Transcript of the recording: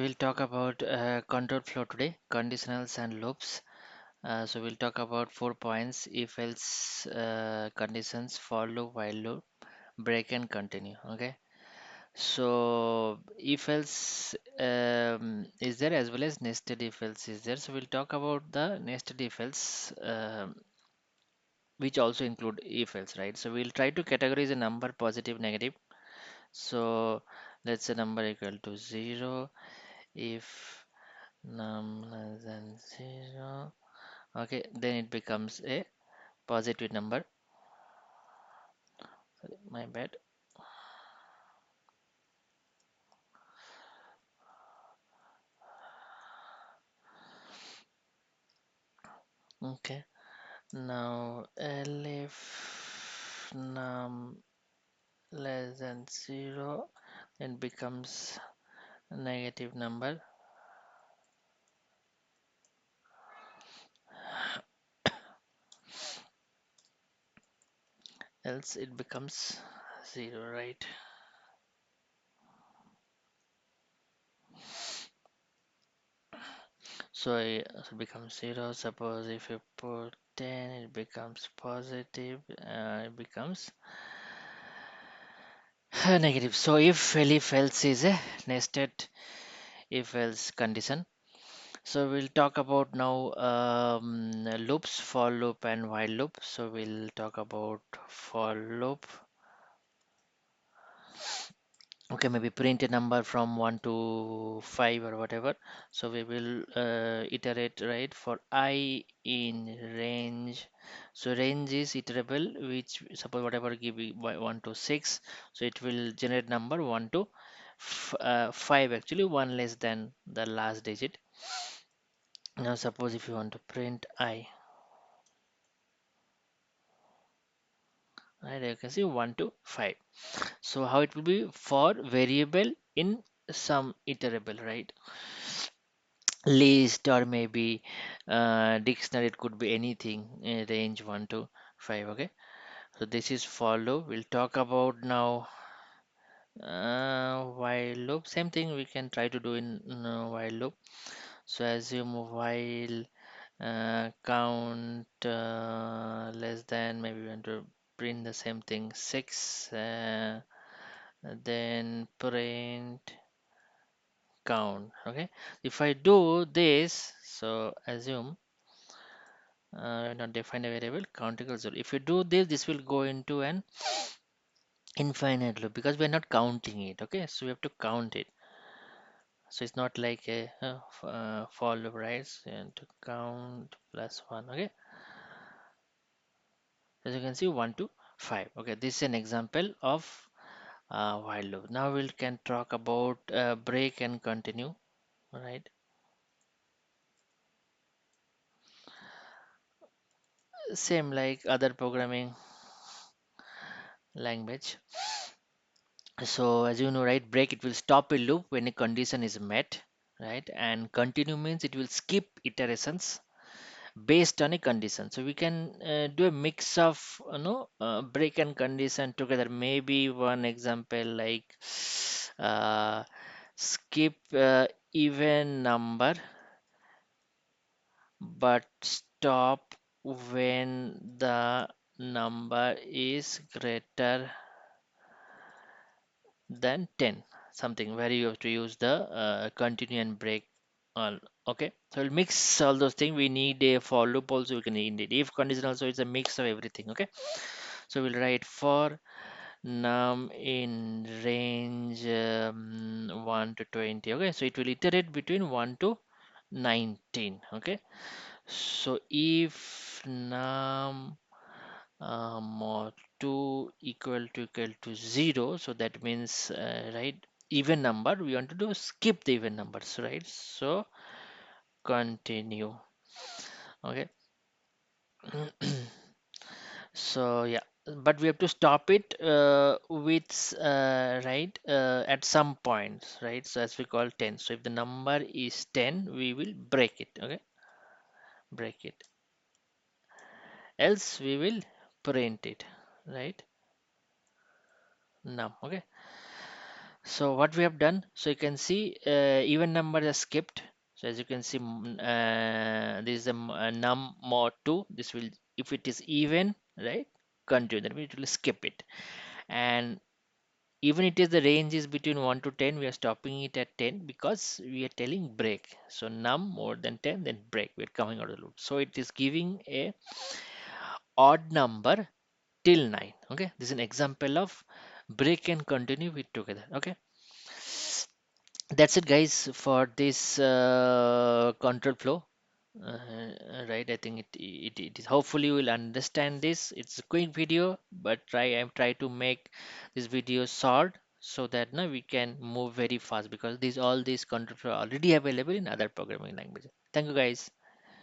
We'll talk about control flow today, conditionals and loops. So we'll talk about 4 points: if else conditions, for loop, while loop, break and continue. Okay. So if else is there, as well as nested if else is there. So we'll talk about the nested if else, which also include if else, right? So we'll try to categorize a number positive, negative. So let's say number equal to 0 if num less than 0. Okay, then it becomes a positive number. Sorry, my bad. Okay, now elif num less than 0, then becomes a negative number. Else it becomes 0, right? So it becomes 0. Suppose if you put 10, it becomes positive. It becomes negative. So if else is a nested if else condition. So we'll talk about now loops, for loop and while loop. So we'll talk about for loop. Okay, maybe print a number from 1 to 5 or whatever. So we will iterate, right, for I in range. So range is iterable, which suppose whatever give you by 1 to 6. So it will generate number 1 to 5, actually one less than the last digit. Now suppose if you want to print I, right, you can see 1 to 5. So how it will be for variable in some iterable, right? List or maybe dictionary, it could be anything, range 1 to 5. Okay, so this is for loop. We'll talk about now while loop. Same thing we can try to do in while loop. So assume while count less than, maybe we want to print the same thing 6, then print count. Okay, if I do this, so assume not define a variable count equals 0. If you do this, this will go into an infinite loop because we are not counting it. Okay, so we have to count it. So it's not like a for loop, right? So you have to count plus 1. Okay, as you can see 1 to 5. Okay, this is an example of while loop. Now we can talk about break and continue, right? Same like other programming language. So as you know, right, break, it will stop a loop when a condition is met, right? And continue means it will skip iterations based on a condition. So we can do a mix of break and condition together. Maybe one example like skip even number but stop when the number is greater than 10, something where you have to use the continue and break all. Okay, so we'll mix all those things. We need a for loop also, we can need it if condition also. It's a mix of everything. Okay, so we'll write for num in range 1 to 20. Okay, so it will iterate between 1 to 19. Okay, so if num mod 2 equal to 0, so that means right, even number, we want to do skip the even numbers, right? So continue. Okay. So yeah, but we have to stop it with right at some points, right? So as we call 10. So if the number is 10, we will break it. Okay, break it, else we will print it, right? Num. Okay, So what we have done, so you can see even number is skipped. So as you can see, this is a num mod 2. This will, if it is even, right, continue, then it will skip it. And even it is the range is between 1 to 10, we are stopping it at 10 because we are telling break. So num more than 10, then break, we're coming out of the loop. So it is giving a odd number till 9. Okay, this is an example of break and continue with together. Okay, that's it guys for this control flow. Right, I think it is, hopefully you will understand this. It's a quick video, but I'm try to make this video short so that now we can move very fast, because these all these controls are already available in other programming languages. Thank you guys.